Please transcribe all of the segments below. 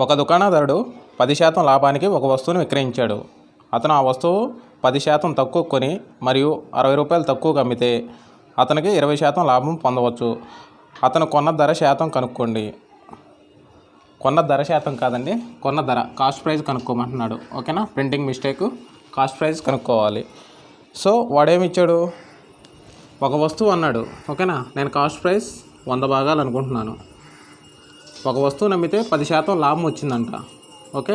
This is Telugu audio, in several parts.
ఒక దుకాణదారుడు 10% లాభానికి ఒక వస్తువును విక్రయించాడు. అతను ఆ వస్తువు 10% తక్కువ కొని మరియు 60 రూపాయలు తక్కువకు అమ్మితే అతనికి 20% లాభం పొందవచ్చు. అతను కొన్న ధర శాతం కనుక్కోండి. కొన్న ధర శాతం కాదండి, కొన్న ధర కాస్ట్ ప్రైస్ కనుక్కోమంటున్నాడు. ఓకేనా, ప్రింటింగ్ మిస్టేక్, కాస్ట్ ప్రైస్ కనుక్కోవాలి. సో వాడేమి ఇచ్చాడు, ఒక వస్తువు అన్నాడు. ఓకేనా, నేను కాస్ట్ ప్రైస్ 100 భాగాలు అనుకుంటున్నాను. ఒక వస్తువుని అమ్మితే 10% లాభం వచ్చిందంట. ఓకే,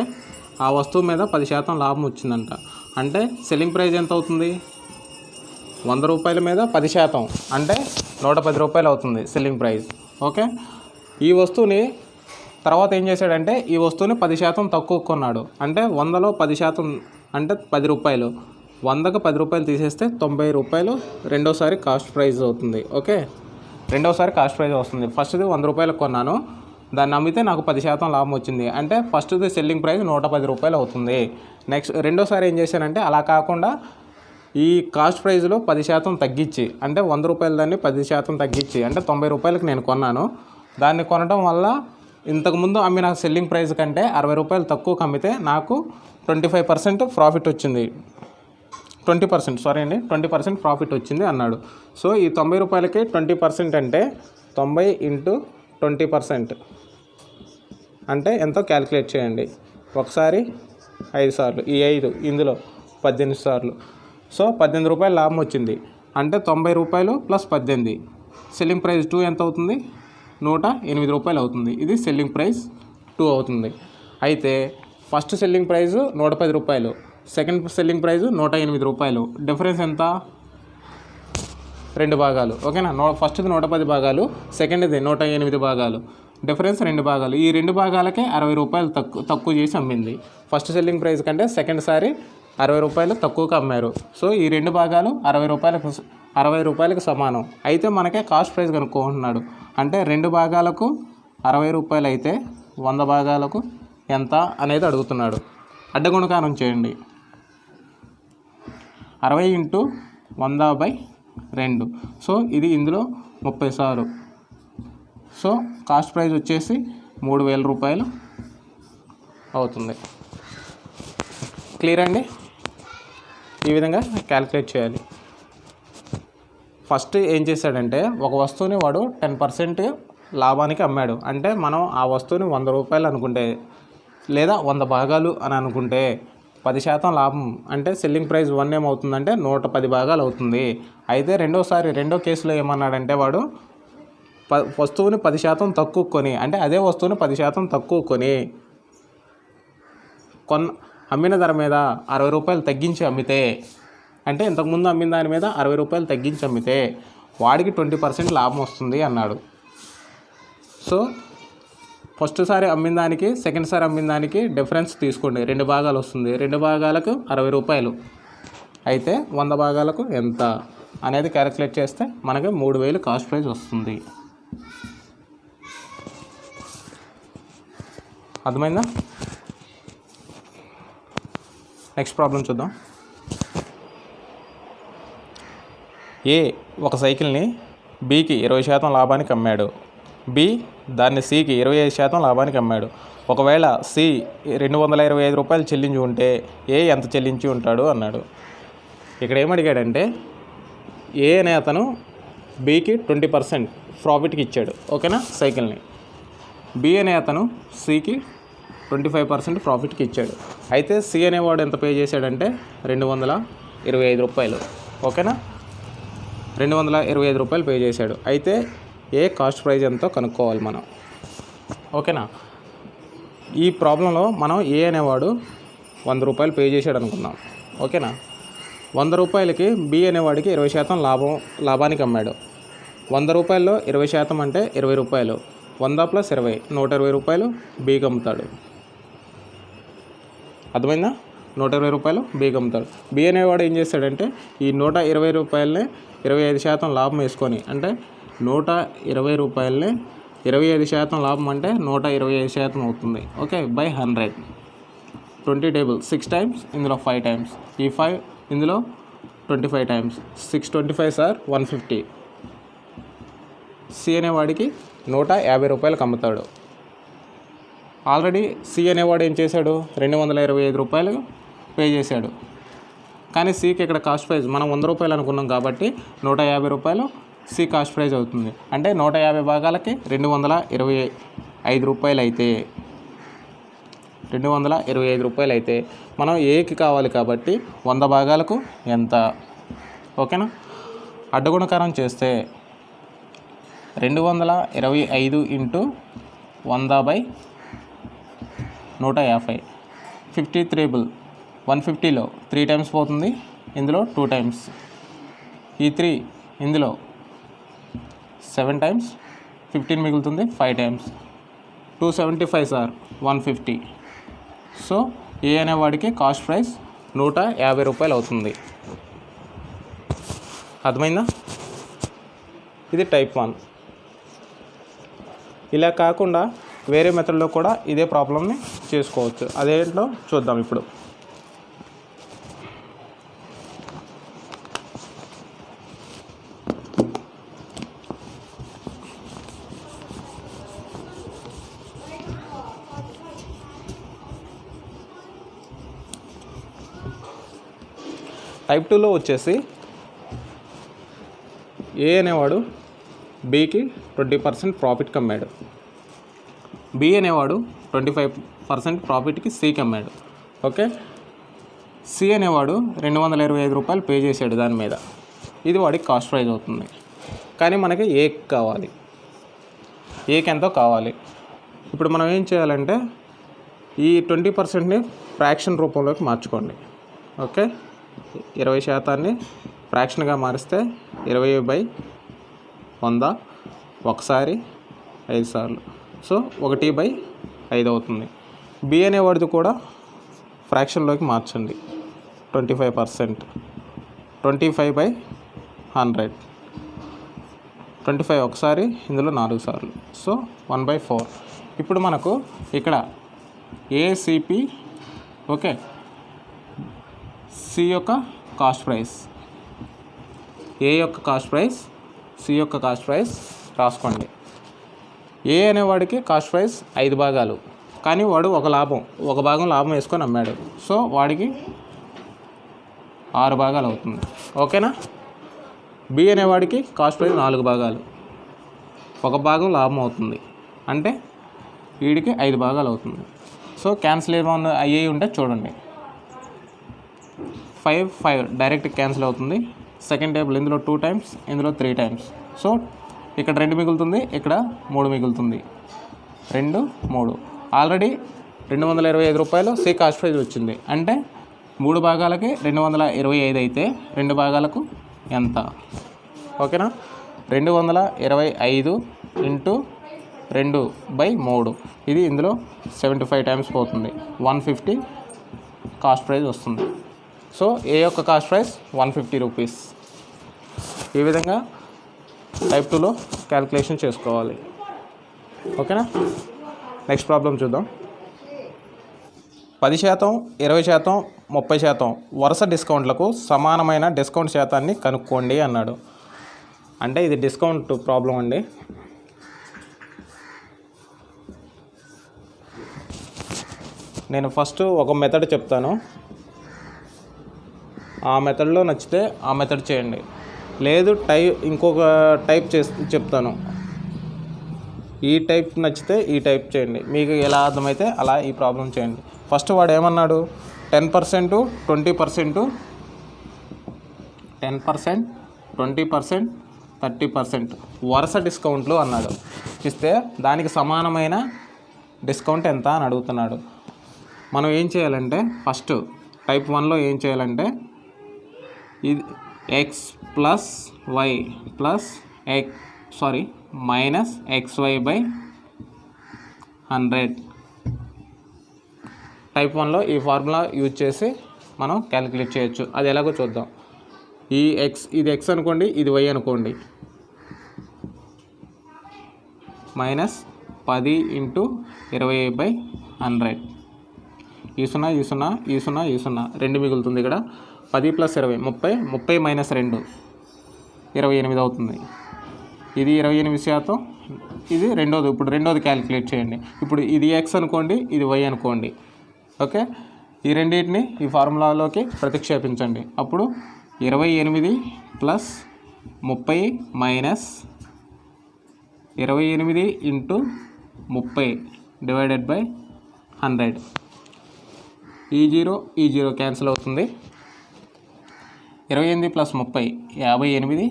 ఆ వస్తువు మీద 10% లాభం వచ్చిందంట. అంటే సెల్లింగ్ ప్రైస్ ఎంత అవుతుంది, 100 రూపాయల మీద 10% అంటే 110 రూపాయలు అవుతుంది సెల్లింగ్ ప్రైస్. ఓకే, ఈ వస్తువుని తర్వాత ఏం చేశాడంటే ఈ వస్తువుని 10% తక్కువ కొన్నాడు. అంటే 100లో 10% అంటే 10 రూపాయలు, 100కు 10 రూపాయలు తీసేస్తే 90 రూపాయలు రెండోసారి కాస్ట్ ప్రైస్ అవుతుంది. ఓకే, రెండోసారి కాస్ట్ ప్రైస్ వస్తుంది. ఫస్ట్ది 100 రూపాయలకు కొన్నాను, దాన్ని అమ్మితే నాకు 10% లాభం వచ్చింది. అంటే ఫస్ట్ది సెల్లింగ్ ప్రైస్ 110 రూపాయలు అవుతుంది. నెక్స్ట్ రెండోసారి ఏం చేశానంటే అలా కాకుండా ఈ కాస్ట్ ప్రైస్లో 10% తగ్గించి, అంటే 100 రూపాయలు దాన్ని 10% తగ్గించి, అంటే 90 రూపాయలకు నేను కొన్నాను. దాన్ని కొనడం వల్ల ఇంతకుముందు అమ్మిన సెల్లింగ్ ప్రైస్ కంటే 60 రూపాయలు తక్కువకు అమ్మితే నాకు 25% ప్రాఫిట్ వచ్చింది. 20% ప్రాఫిట్ వచ్చింది అన్నాడు. సో ఈ 90 రూపాయలకి 20% అంటే 90 × 20% అంటే ఎంతో క్యాలిక్యులేట్ చేయండి. ఒకసారి 5 సార్లు, ఈ 5 ఇందులో 18 సార్లు. సో 18 రూపాయలు లాభం వచ్చింది. అంటే 90 రూపాయలు ప్లస్ 18, సెల్లింగ్ ప్రైస్ 2 ఎంత అవుతుంది, 108 రూపాయలు అవుతుంది. ఇది సెల్లింగ్ ప్రైస్ 2 అవుతుంది. అయితే ఫస్ట్ సెల్లింగ్ ప్రైస్ 110 రూపాయలు, సెకండ్ సెల్లింగ్ ప్రైస్ 108 రూపాయలు. డిఫరెన్స్ ఎంత, 2 భాగాలు. ఓకేనా, ఫస్ట్ది 110 భాగాలు, సెకండ్ది 108 భాగాలు. డిఫరెన్స్ 2 భాగాలు. ఈ 2 భాగాలకే 60 రూపాయలు తక్కువ చేసి అమ్మింది. ఫస్ట్ సెల్లింగ్ ప్రైస్ కంటే సెకండ్ సారి 60 రూపాయలు తక్కువగా అమ్మారు. సో ఈ 2 భాగాలు 60 రూపాయలకు సమానం. అయితే మనకే కాస్ట్ ప్రైస్ కనుక్కుంటున్నాడు. అంటే 2 భాగాలకు 60 రూపాయలు అయితే 100 భాగాలకు ఎంత అనేది అడుగుతున్నాడు. అడ్డగుణకారం చేయండి. 60 × 100/2. సో ఇది ఇందులో 30 సార్లు. సో కాస్ట్ ప్రైస్ వచ్చేసి 3000 రూపాయలు అవుతుంది. క్లియర్ అండి, ఈ విధంగా క్యాలిక్యులేట్ చేయాలి. ఫస్ట్ ఏం చేశాడంటే ఒక వస్తువుని వాడు 10% లాభానికి అమ్మాడు. అంటే మనం ఆ వస్తువుని 100 రూపాయలు అనుకుంటే లేదా 100 భాగాలు అని అనుకుంటే 10% లాభం అంటే సెల్లింగ్ ప్రైస్ 1 ఏమవుతుందంటే 110 భాగాలు అవుతుంది. అయితే రెండో కేసులో ఏమన్నాడంటే వాడు వస్తువుని 10% తక్కువ కొని, అంటే అదే వస్తువుని 10% తక్కువ కొని అమ్మిన ధర మీద 60 రూపాయలు తగ్గించి అమ్మితే, అంటే ఇంతకుముందు అమ్మిన దాని మీద 60 రూపాయలు తగ్గించి అమ్మితే వాడికి 20% లాభం వస్తుంది అన్నాడు. సో ఫస్ట్ సారి అమ్మిన దానికి సెకండ్ సారి అమ్మిన దానికి డిఫరెన్స్ తీసుకోండి. 2 భాగాలు వస్తుంది. 2 భాగాలకు 60 రూపాయలు అయితే 100 భాగాలకు ఎంత అనేది క్యాలిక్యులేట్ చేస్తే మనకి 3000 కాస్ట్ ప్రైస్ వస్తుంది. అర్థమైందా? నెక్స్ట్ ప్రాబ్లం చూద్దాం. ఏ ఒక సైకిల్ని బికి 20% లాభానికి అమ్మాడు. బి దాన్ని సికి 25% లాభానికి అమ్మాడు. ఒకవేళ సి 225 రూపాయలు చెల్లించి ఉంటే ఏ ఎంత చెల్లించి ఉంటాడు అన్నాడు. ఇక్కడ ఏమడిగాడంటే ఏ అనే అతను బికి 20% ప్రాఫిట్కి ఇచ్చాడు. ఓకేనా, సైకిల్ని. బి అనే అతను సికి 25% ప్రాఫిట్కి ఇచ్చాడు. అయితే సి అనేవాడు ఎంత పే చేశాడంటే 225 రూపాయలు. ఓకేనా, 225 రూపాయలు పే చేశాడు. అయితే ఏ కాస్ట్ ప్రైస్ ఎంతో కనుక్కోవాలి మనం. ఓకేనా, ఈ ప్రాబ్లంలో మనం ఏ అనేవాడు 100 రూపాయలు పే చేశాడు అనుకుందాం. ఓకేనా, 100 రూపాయలకి బి అనేవాడికి 20% లాభానికి అమ్మాడు. 100 రూపాయల్లో 20% అంటే 20 రూపాయలు. 100 + 20 120 రూపాయలు బికి అమ్ముతాడు. అర్థమైందా? 120 రూపాయలు బికి అమ్ముతాడు. బి అనేవాడు ఏం చేస్తాడంటే ఈ 120 రూపాయలని 25% లాభం వేసుకొని, అంటే 120 రూపాయలని 25% లాభం అంటే 125% అవుతుంది. Okay, by 100. 20 టేబుల్ 6 టైమ్స్, ఇందులో 5 టైమ్స్, ఈ 5 ఇందులో 25 టైమ్స్. 6 25 సార్ 150. సి అనేవాడికి 150 రూపాయలకు అమ్ముతాడు. ఆల్రెడీ సి అనేవాడు ఏం చేశాడు, 225 రూపాయలు పే చేశాడు. కానీ సికి ఇక్కడ కాస్ట్ ప్రైస్ మనం 100 రూపాయలు అనుకున్నాం కాబట్టి 150 రూపాయలు సి కాస్ట్ ప్రైస్ అవుతుంది. అంటే 150 భాగాలకి 225 రూపాయలు అయితే 225 రూపాయలు అయితే మనం ఏకి కావాలి కాబట్టి 100 భాగాలకు ఎంత? ఓకేనా. అడ్డగుణకారం చేస్తే 225 ఇంటూ 100/150 53 150లో 3 టైమ్స్ పోతుంది, ఇందులో 2 టైమ్స్, ఈ 3 ఇందులో 7 టైమ్స్, 15 మిగులుతుంది 5 టైమ్స్, 275 సార్ 150. సో ఏ అనేవాడికి కాస్ట్ ప్రైస్ 150 రూపాయలు అవుతుంది. అర్థమైందా? ఇది టైప్ 1. ఇలా కాకుండా వేరే మెథడ్లో కూడా ఇదే ప్రాబ్లమ్ని చేసుకోవచ్చు. అదేంటో చూద్దాం ఇప్పుడు. టైప్ 2లో వచ్చేసి ఏ అనేవాడు బికి 20% ప్రాఫిట్కి అమ్మాడు, బి అనేవాడు 25% ప్రాఫిట్కి సికి అమ్మాడు. ఓకే. సి అనేవాడు 225 రూపాయలు పే చేశాడు దాని మీద. ఇది వాడికి కాస్ట్ ప్రైస్ అవుతుంది. కానీ మనకి ఏకి కావాలి, ఏకి ఎంతో కావాలి. ఇప్పుడు మనం ఏం చేయాలంటే ఈ 20%ని ఫ్రాక్షన్ రూపంలోకి మార్చుకోండి. ఓకే. 20% ఫ్రాక్షన్గా మారిస్తే 20/100 ఒకసారి 5 సార్లు, సో 1/5 అవుతుంది. బి అనేవాడిది కూడా ఫ్రాక్షన్లోకి మార్చండి. 25% 25/100 25 ఒకసారి, ఇందులో 4 సార్లు, సో 1/4. ఇప్పుడు మనకు ఇక్కడ ఏసిపి ఓకే సి యొక్క కాస్ట్ ప్రైస్, ఏ యొక్క కాస్ట్ ప్రైస్, సి యొక్క కాస్ట్ ప్రైస్ రాసుకోండి. ఏ అనేవాడికి కాస్ట్ ప్రైస్ 5 భాగాలు, కానీ వాడు ఒక భాగం లాభం వేసుకొని అమ్మాడు, సో వాడికి 6 భాగాలు అవుతుంది. ఓకేనా. బి అనేవాడికి కాస్ట్ ప్రైస్ 4 భాగాలు, ఒక భాగం లాభం అవుతుంది, అంటే వీడికి 5 భాగాలు అవుతుంది. సో క్యాన్సిల్ ఏమైనా అయ్యి ఉంటే చూడండి. 5 డైరెక్ట్ క్యాన్సిల్ అవుతుంది. సెకండ్ టేబుల్ ఇందులో 2 టైమ్స్, ఇందులో 3 టైమ్స్, సో ఇక్కడ 2 మిగులుతుంది, ఇక్కడ 3 మిగులుతుంది, 2 3. ఆల్రెడీ 225 రూపాయలు సి కాస్ట్ ప్రైస్ వచ్చింది. అంటే 3 భాగాలకి 225 అయితే 2 భాగాలకు ఎంత? ఓకేనా. 225 ఇంటూ 2/3, ఇది ఇందులో 75 టైమ్స్ పోతుంది, 150 కాస్ట్ ప్రైస్ వస్తుంది. సో ఏ యొక్క కాస్ట్ ప్రైస్ 150 రూపీస్. ఈ విధంగా టైప్ 2లో క్యాలిక్యులేషన్ చేసుకోవాలి. ఓకేనా. నెక్స్ట్ ప్రాబ్లం చూద్దాం. 10%, 20%, 30% వరుస డిస్కౌంట్లకు సమానమైన డిస్కౌంట్ శాతాన్ని కనుక్కోండి అన్నాడు. అంటే ఇది డిస్కౌంట్ ప్రాబ్లం అండి. నేను ఫస్ట్ ఒక మెథడ్ చెప్తాను, ఆ మెథడ్లో నచ్చితే ఆ మెథడ్ చేయండి, లేదు ఇంకొక టైప్ చెప్తాను, ఈ టైప్ నచ్చితే ఈ టైప్ చేయండి. మీకు ఎలా అర్థమైతే అలా ఈ ప్రాబ్లం చేయండి. ఫస్ట్ వాడు ఏమన్నాడు, 10%, 20%, 10%, 20%, 30% వరుస డిస్కౌంట్లు అన్నాడు. ఇస్తే దానికి సమానమైన డిస్కౌంట్ ఎంత అని అడుగుతున్నాడు. మనం ఏం చేయాలంటే ఫస్ట్ టైప్ 1లో ఏం చేయాలంటే ఇది X plus Y plus minus XY/100. Type 1లో ఈ ఫార్ములా యూజ్ చేసి మనం క్యాలిక్యులేట్ చేయొచ్చు. అది ఎలాగో చూద్దాం. ఇది ఎక్స్ అనుకోండి, ఇది వై అనుకోండి, మైనస్ 10 × 20/100. ఈ 0 ఈ 0 ఈ 0 ఈ 0 2 మిగులుతుంది. ఇక్కడ 10 + 20 30, 30 - 2 28 అవుతుంది. ఇది 28%, ఇది రెండోది. ఇప్పుడు రెండోది క్యాలిక్యులేట్ చేయండి. ఇప్పుడు ఇది ఎక్స్ అనుకోండి, ఇది వై అనుకోండి. ఓకే, ఈ రెండింటిని ఈ ఫార్ములాలోకి ప్రతిక్షేపించండి. అప్పుడు 28 plus 30 minus 28 into 30 divided by 100. ఈ జీరో క్యాన్సిల్ అవుతుంది. 28 ప్లస్ 30 58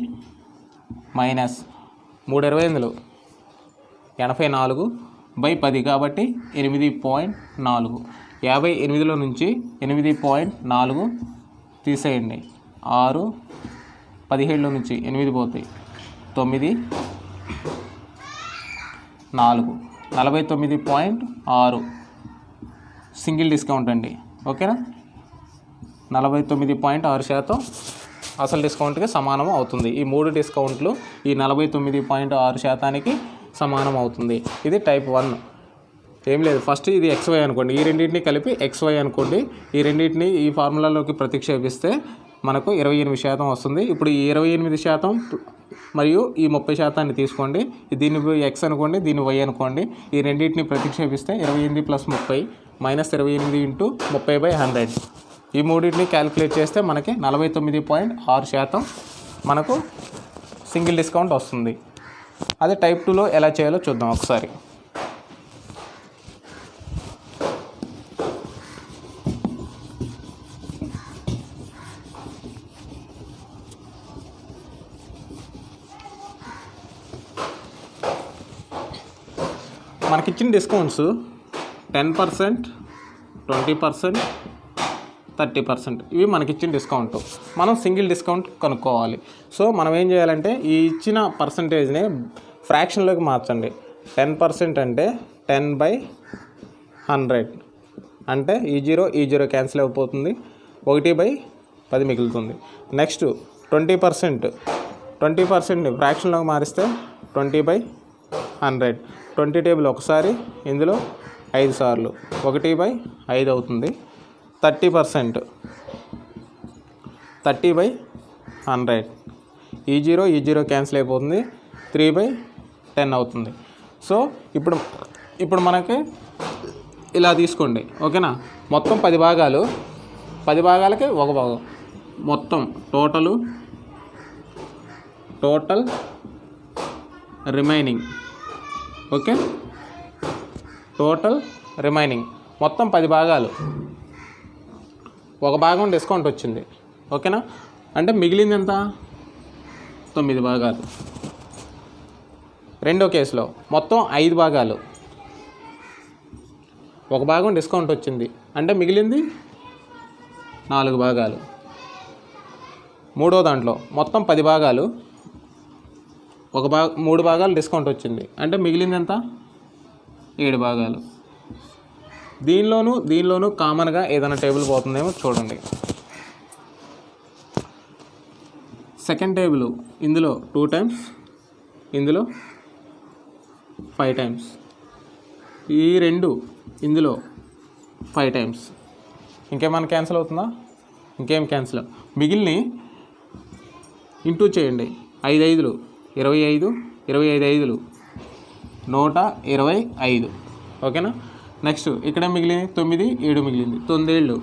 మైనస్ 3 28 84 బై 10 కాబట్టి 8.4. 58లో నుంచి 8.4 తీసేయండి. 6 17లో నుంచి 8 పోతాయి, 9 4 49.6 సింగిల్ డిస్కౌంట్ అండి. ఓకేనా, 49.6% అసలు డిస్కౌంట్కి సమానం అవుతుంది. ఈ 3 డిస్కౌంట్లు ఈ 49.6%కి సమానం అవుతుంది. ఇది టైప్ 1. ఏం లేదు, ఫస్ట్ ఇది XY అనుకోండి, ఈ రెండింటిని కలిపి XY అనుకోండి. ఈ రెండింటిని ఈ ఫార్ములాలోకి ప్రతిక్షేపిస్తే మనకు 28% వస్తుంది. ఇప్పుడు ఈ 28% మరియు ఈ 30% తీసుకోండి. దీన్ని X అనుకోండి, దీన్ని Y అనుకోండి. ఈ రెండింటిని ప్రతిక్షేపిస్తే 28 ప్లస్ 30 మైనస్ 28 ఇంటూ 30/100. ఈ మూడింటిని క్యాలిక్యులేట్ చేస్తే మనకి 49.6% మనకు సింగిల్ డిస్కౌంట్ వస్తుంది. అదే టైప్ 2లో ఎలా చేయాలో చూద్దాం ఒకసారి. మనకిచ్చిన డిస్కౌంట్స్ 10%, 20%, 30%. ఇవి మనకిచ్చిన డిస్కౌంట్. మనం సింగిల్ డిస్కౌంట్ కనుక్కోవాలి. సో మనం ఏం చేయాలంటే ఈ ఇచ్చిన పర్సంటేజ్ని ఫ్రాక్షన్లోకి మార్చండి. 10% అంటే 10/100 అంటే ఈ జీరో క్యాన్సిల్ అయిపోతుంది, 1/10 మిగులుతుంది. నెక్స్ట్ 20%ని ఫ్రాక్షన్లోకి మారిస్తే 20/100. 20 టేబుల్ ఒకసారి, ఇందులో 5 సార్లు 1/5 అవుతుంది. 30% 30/100. ఈ జీరో క్యాన్సిల్ అయిపోతుంది, 3/10 అవుతుంది. సో ఇప్పుడు మనకి ఇలా తీసుకోండి. ఓకేనా, మొత్తం 10 భాగాలు, 10 భాగాలకి ఒక భాగం, మొత్తం total remaining. Okay, total remaining మొత్తం 10 భాగాలు, ఒక భాగం డిస్కౌంట్ వచ్చింది. ఓకేనా, అంటే మిగిలింది ఎంత? 9 భాగాలు. రెండో కేసులో మొత్తం 5 భాగాలు, ఒక భాగం డిస్కౌంట్ వచ్చింది, అంటే మిగిలింది 4 భాగాలు. మూడో దాంట్లో మొత్తం 10 భాగాలు, 3 భాగాలు డిస్కౌంట్ వచ్చింది, అంటే మిగిలింది ఎంత? 7 భాగాలు. దీనిలోనూ కామన్గా ఏదైనా టేబుల్ పోతుందేమో చూడండి. సెకండ్ టేబుల్, ఇందులో 2 టైమ్స్, ఇందులో 5 టైమ్స్, ఈ రెండు ఇందులో 5 టైమ్స్. ఇంకేమైనా క్యాన్సిల్ అవుతుందా? ఇంకేం క్యాన్సిల్. మిగిలిన ఇంటూ చేయండి. 5 5 25, 25 5 125. ఓకేనా, నెక్స్ట్ ఇక్కడ మిగిలింది 9, 7 మిగిలింది, 9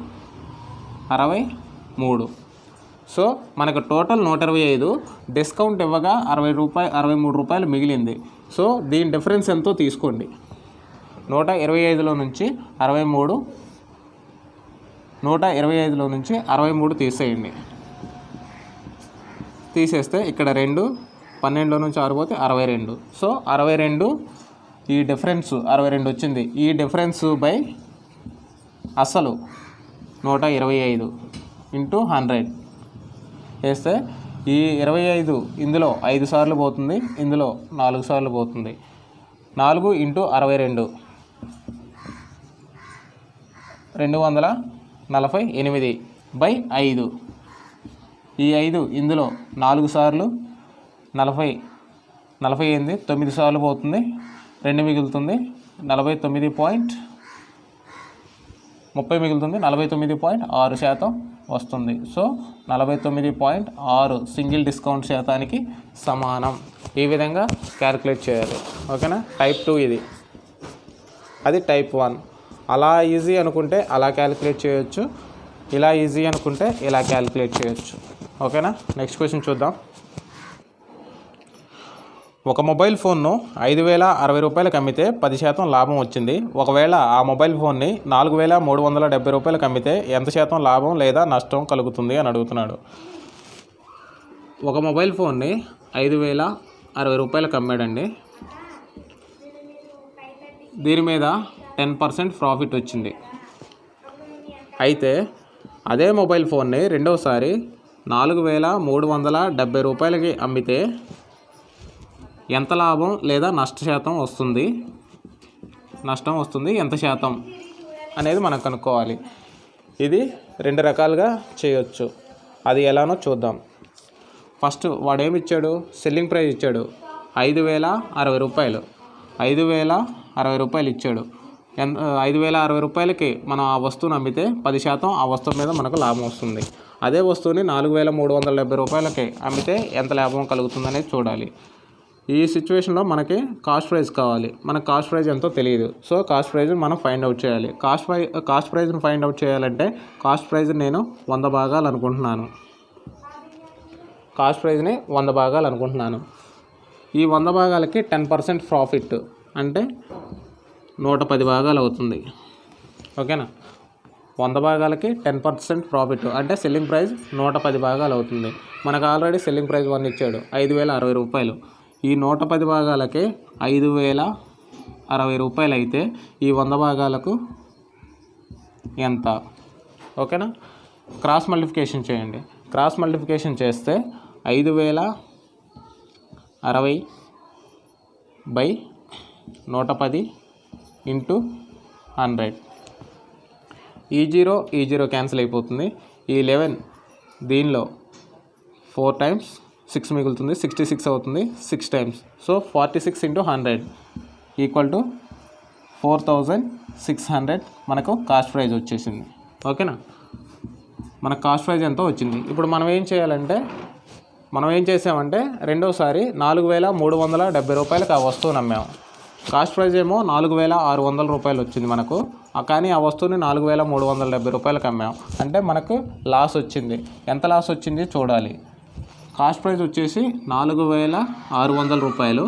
63. సో మనకు టోటల్ 125, డిస్కౌంట్ ఇవ్వగా 63 రూపాయలు మిగిలింది. సో దీని డిఫరెన్స్ ఎంతో తీసుకోండి. 125లో నుంచి 63 తీసేయండి. తీసేస్తే ఇక్కడ 2, 12లో నుంచి 6 పోతే 62. సో 62, ఈ డిఫరెన్స్ 62 వచ్చింది. ఈ డిఫరెన్స్ బై అసలు 125 ఇంటూ 100 వేస్తే ఈ 25 ఇందులో 5 సార్లు పోతుంది, ఇందులో 4 సార్లు పోతుంది. 4 ఇంటూ 62 248/5. ఈ 5 ఇందులో 4 సార్లు 40, 48, 9 సార్లు పోతుంది, 2 మిగులుతుంది, 30 మిగులుతుంది, 49.6% వస్తుంది. సో 49.6 సింగిల్ డిస్కౌంట్ శాతానికి సమానం. ఈ విధంగా క్యాలిక్యులేట్ చేయాలి. ఓకేనా. టైప్ 2 ఇది, అది టైప్ 1. అలా ఈజీ అనుకుంటే అలా క్యాలిక్యులేట్ చేయొచ్చు, ఇలా ఈజీ అనుకుంటే ఇలా క్యాలిక్యులేట్ చేయొచ్చు. ఓకేనా. నెక్స్ట్ క్వశ్చన్ చూద్దాం. ఒక మొబైల్ ఫోన్ను 5,060 రూపాయలకు అమ్మితే 10% లాభం వచ్చింది. ఒకవేళ ఆ మొబైల్ ఫోన్ని 4,370 రూపాయలకు అమ్మితే ఎంత శాతం లాభం లేదా నష్టం కలుగుతుంది అని అడుగుతున్నాడు. ఒక మొబైల్ ఫోన్ని 5,060 రూపాయలకు అమ్మాడండి. దీని మీద 10% ప్రాఫిట్ వచ్చింది. అయితే అదే మొబైల్ ఫోన్ని రెండోసారి 4,370 రూపాయలకి అమ్మితే ఎంత లాభం లేదా నష్టం వస్తుంది, ఎంత శాతం అనేది మనం కనుక్కోవాలి. ఇది 2 రకాలుగా చేయొచ్చు. అది ఎలానో చూద్దాం. ఫస్ట్ వాడు ఏమి ఇచ్చాడు, సెల్లింగ్ ప్రైస్ ఇచ్చాడు 5,060 రూపాయలు. 5,060 రూపాయలు ఇచ్చాడు. 5,060 రూపాయలకి మనం ఆ వస్తువుని అమ్మితే 10% ఆ వస్తువు మీద మనకు లాభం వస్తుంది. అదే వస్తువుని 4,370 రూపాయలకి అమ్మితే ఎంత లాభం కలుగుతుందనేది చూడాలి. ఈ సిచ్యువేషన్లో మనకి కాస్ట్ ప్రైస్ కావాలి. మనకు కాస్ట్ ప్రైస్ ఎంతో తెలియదు. సో కాస్ట్ ప్రైజ్ని మనం ఫైండ్ అవుట్ చేయాలి. కాస్ట్ ప్రైజ్ని ఫైండ్ అవుట్ చేయాలంటే కాస్ట్ ప్రైజ్ని నేను 100 భాగాలు అనుకుంటున్నాను. కాస్ట్ ప్రైజ్ని 100 భాగాలు అనుకుంటున్నాను. ఈ 100 భాగాలకి 10% ప్రాఫిట్ అంటే 110 భాగాలు అవుతుంది. ఓకేనా. 100 భాగాలకి 10% ప్రాఫిట్ అంటే సెల్లింగ్ ప్రైస్ 110 భాగాలు అవుతుంది. మనకు ఆల్రెడీ సెల్లింగ్ ప్రైస్ 1 ఇచ్చాడు 5,060 రూపాయలు. ఈ 110 భాగాలకే 5,060 రూపాయలు అయితే ఈ 100 భాగాలకు ఎంత? ఓకేనా. క్రాస్ మల్టిప్లికేషన్ చేయండి. క్రాస్ మల్టిప్లికేషన్ చేస్తే 5,060 బై 110 ఇంటూ 100. ఈ 0 క్యాన్సిల్ అయిపోతుంది. ఈ 11 దీనిలో 4 టైమ్స్ 6 మిగులుతుంది, 66 అవుతుంది 6 times. So 46 into 100 equal to 4,600 మనకు కాస్ట్ ప్రైజ్ వచ్చేసింది. ఓకేనా. మనకు కాస్ట్ ప్రైజ్ ఎంతో వచ్చింది. ఇప్పుడు మనం ఏం చేసామంటే రెండోసారి 4,370 రూపాయలకు ఆ వస్తువుని అమ్మాము. కాస్ట్ ప్రైజ్ ఏమో 4,600 రూపాయలు వచ్చింది మనకు, కానీ ఆ వస్తువుని 4,370 రూపాయలకు అమ్మాము. అంటే మనకు లాస్ వచ్చింది. ఎంత లాస్ వచ్చింది చూడాలి. కాస్ట్ ప్రైస్ వచ్చేసి 4,600 రూపాయలు.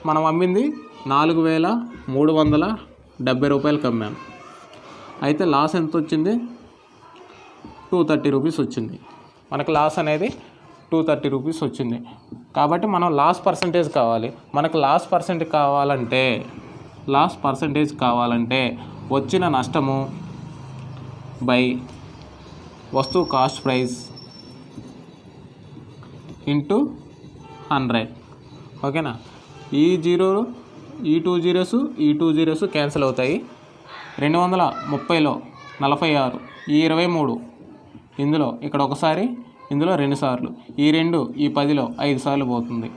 మనం అమ్మింది 4,370 రూపాయలకి అమ్మాము. అయితే లాస్ ఎంత వచ్చింది? 230 రూపీస్ వచ్చింది. మనకు లాస్ అనేది 230 రూపీస్ వచ్చింది. కాబట్టి మనం లాస్ పర్సంటేజ్ కావాలి. మనకు లాస్ పర్సంటేజ్ కావాలంటే వచ్చిన నష్టము బై వస్తువు కాస్ట్ ప్రైస్ ఇంటూ 100. ఓకేనా. ఈ 2 జీరోస్ క్యాన్సిల్ అవుతాయి. 230లో 46, ఈ 23 ఇందులో ఇక్కడ ఒకసారి, ఇందులో 2 సార్లు, ఈ 2 ఈ 10లో 5 సార్లు పోతుంది.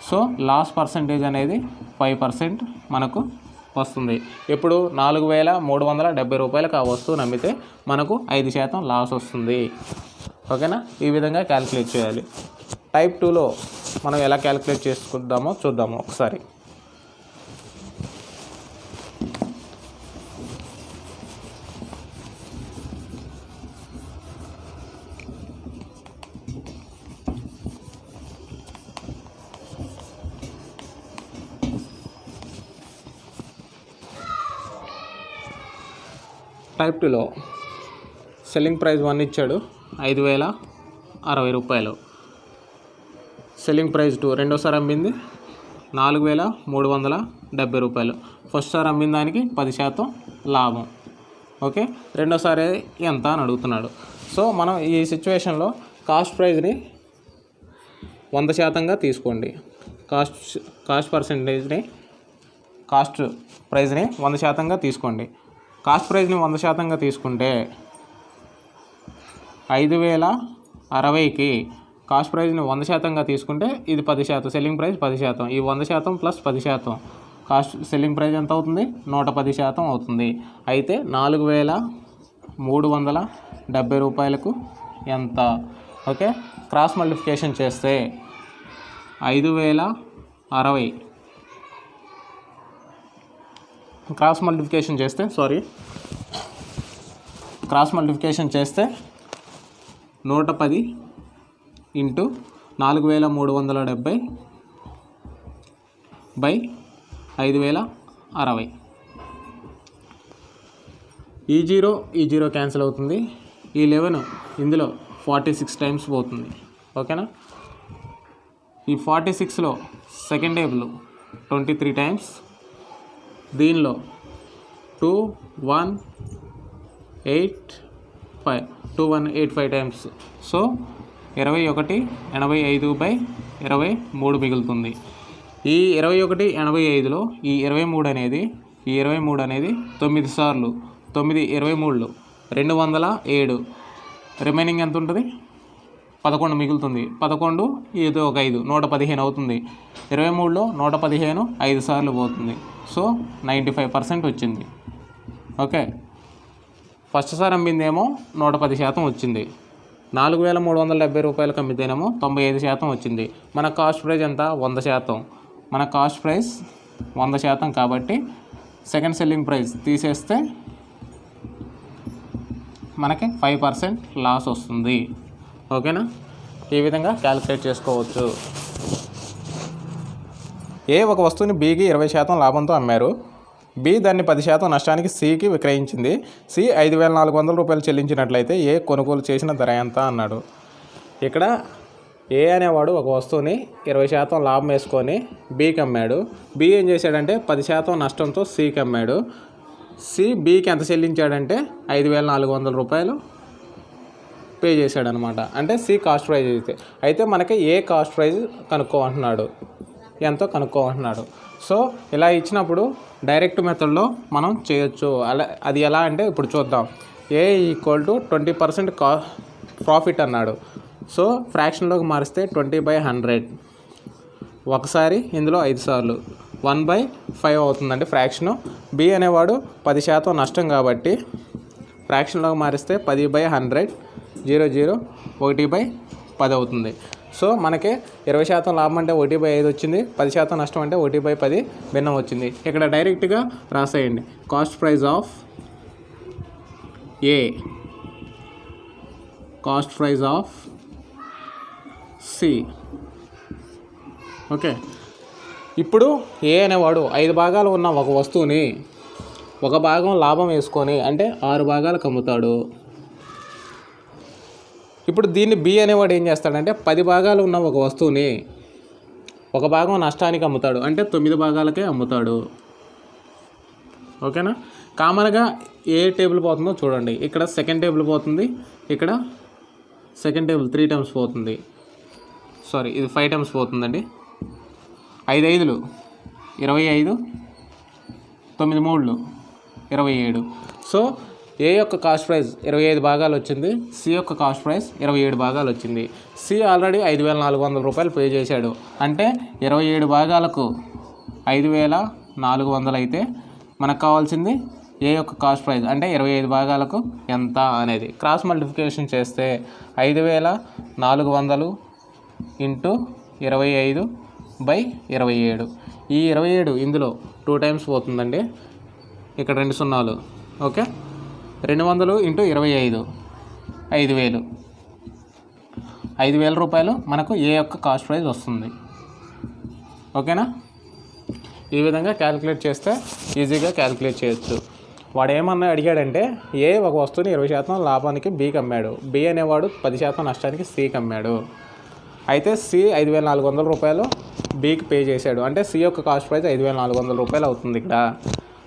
సో లాస్ పర్సంటేజ్ అనేది 5% మనకు వస్తుంది. ఇప్పుడు 4,370 రూపాయలకు ఆ వస్తువు నమ్మితే మనకు 5% లాస్ వస్తుంది. ఓకేనా. ఈ విధంగా క్యాలిక్యులేట్ చేయాలి. టైప్ 2లో మనం ఎలా క్యాలిక్యులేట్ చేసుకుందామో చూద్దాము ఒకసారి. టైప్ 2లో సెల్లింగ్ ప్రైస్ 1 ఇచ్చాడు 5,060 రూపాయలు. సెల్లింగ్ ప్రైస్ 2 రెండోసారి అమ్మింది 4,370 రూపాయలు. ఫస్ట్ సారి అమ్మిన దానికి 10% లాభం. ఓకే. రెండోసారి ఎంత అని అడుగుతున్నాడు. సో మనం ఈ సిచ్యువేషన్లో కాస్ట్ ప్రైజ్ని 100%గా తీసుకోండి. కాస్ట్ ప్రైజ్ని 100%గా తీసుకోండి. కాస్ట్ ప్రైజ్ని 100%గా తీసుకుంటే 5,060కి కాస్ట్ ప్రైజ్ని 100%గా తీసుకుంటే ఇది 10%, సెల్లింగ్ ప్రైస్ 10%. ఈ 100% ప్లస్ 10% సెల్లింగ్ ప్రైస్ ఎంత అవుతుంది? 110% అవుతుంది. అయితే 4,370 రూపాయలకు ఎంత? ఓకే. క్రాస్ మల్టిప్లికేషన్ చేస్తే 5060 క్రాస్ మల్టిప్లికేషన్ చేస్తే 110 ఇంటూ 4370 బై 5060. ఈ జీరో క్యాన్సిల్ అవుతుంది. ఈ 11 ఇందులో 46 టైమ్స్ పోతుంది. ఓకేనా. ఈ 46లో సెకండ్ టేబుల్ 23 టైమ్స్, దీనిలో 2185 టైమ్స్. సో 2185/23 మిగులుతుంది. ఈ 2185లో ఈ 23 అనేది 9 సార్లు 9 23 207. రిమైనింగ్ ఎంత ఉంటుంది? 11 మిగులుతుంది. 11 ఇది ఒక 5 115 అవుతుంది. 23లో 115 5 సార్లు పోతుంది. సో 95% వచ్చింది. ఓకే. ఫస్ట్ సార్ అమ్మిందేమో 110% వచ్చింది. 4370 రూపాయలకు అమ్మితేనేమో 95% వచ్చింది. మన కాస్ట్ ప్రైస్ ఎంత? 100%. మన కాస్ట్ ప్రైస్ 100% కాబట్టి సెకండ్ సెల్లింగ్ ప్రైస్ తీసేస్తే మనకి 5% లాస్ వస్తుంది. ఓకేనా. ఈ విధంగా క్యాలిక్యులేట్ చేసుకోవచ్చు. ఒక వస్తువుని బికి 20% లాభంతో అమ్మారు. బి దాన్ని 10% నష్టానికి సికి విక్రయించింది. సి 5400 రూపాయలు చెల్లించినట్లయితే కొనుగోలు చేసిన ధర ఎంత అన్నాడు. ఇక్కడ అనేవాడు ఒక వస్తువుని 20% లాభం వేసుకొని బికి అమ్మాడు. బి ఏం చేశాడంటే 10% నష్టంతో సికి అమ్మాడు. సి బికి ఎంత చెల్లించాడంటే 5400 రూపాయలు పే చేశాడనమాట. అంటే సి కాస్ట్ ప్రైజ్ అయితే మనకి కాస్ట్ ప్రైజ్ కనుక్కోమంటున్నాడు, ఎంతో కనుక్కోమంటున్నాడు. సో ఇలా ఇచ్చినప్పుడు డైరెక్ట్ మెథడ్లో మనం చేయొచ్చు. అది ఎలా అంటే ఇప్పుడు చూద్దాం. = 20% ప్రాఫిట్ అన్నాడు. సో ఫ్రాక్షన్లోకి మారిస్తే 20/100. ఒకసారి ఇందులో 5 సార్లు 1/5 అవుతుందండి ఫ్రాక్షను. బి అనేవాడు 10% నష్టం కాబట్టి ఫ్రాక్షన్లోకి మారిస్తే 10/100 00 1/10 అవుతుంది. సో మనకి 20% లాభం అంటే 1/5 వచ్చింది, 10% నష్టం అంటే 1/10 భిన్నం వచ్చింది. ఇక్కడ డైరెక్ట్గా రాసేయండి. Cost price of cost price of C. Okay. ఇప్పుడు అనేవాడు 5 భాగాలు ఉన్న ఒక వస్తువుని ఒక భాగం లాభం వేసుకొని అంటే 6 భాగాలకు అమ్ముతాడు. ఇప్పుడు దీన్ని బి అనేవాడు ఏం చేస్తాడంటే 10 భాగాలు ఉన్న ఒక వస్తువుని ఒక భాగం నష్టానికి అమ్ముతాడు. అంటే 9 భాగాలకే అమ్ముతాడు. ఓకేనా. కామన్గా టేబుల్ పోతుందో చూడండి. ఇక్కడ సెకండ్ టేబుల్ పోతుంది, ఇక్కడ సెకండ్ టేబుల్ 3 టైమ్స్ పోతుంది. సారీ, ఇది 5 టైమ్స్ పోతుందండి. 5 5 25, 9 3 27. సో యొక్క కాస్ట్ ప్రైస్ 25 భాగాలు వచ్చింది. సి యొక్క కాస్ట్ ప్రైస్ 27 భాగాలు వచ్చింది. సి ఆల్రెడీ 5400 రూపాయలు పే చేశాడు. అంటే 27 భాగాలకు 5400 అయితే మనకు కావాల్సింది యొక్క కాస్ట్ ప్రైస్ అంటే 25 భాగాలకు ఎంత అనేది. క్రాస్ మల్టిప్లికేషన్ చేస్తే 5400 ఇంటూ 25/27. ఈ 27 ఇందులో 2 టైమ్స్ పోతుందండి. ఇక్కడ 2 సున్నాలు. ఓకే. 200 ఇంటూ 25 5000. 5000 రూపాయలు మనకు యొక్క కాస్ట్ ప్రైస్ వస్తుంది. ఓకేనా. ఈ విధంగా క్యాలిక్యులేట్ చేస్తే ఈజీగా క్యాలిక్యులేట్ చేయొచ్చు. వాడు ఏమన్నా అడిగాడంటే ఒక వస్తువుని 20% లాభానికి బికి అమ్మాడు. బి అనేవాడు 10% నష్టానికి సికి అమ్మాడు. అయితే సి 5400 రూపాయలు బికి పే చేశాడు. అంటే సి యొక్క కాస్ట్ ప్రైస్ 5400 రూపాయలు అవుతుంది ఇక్కడ.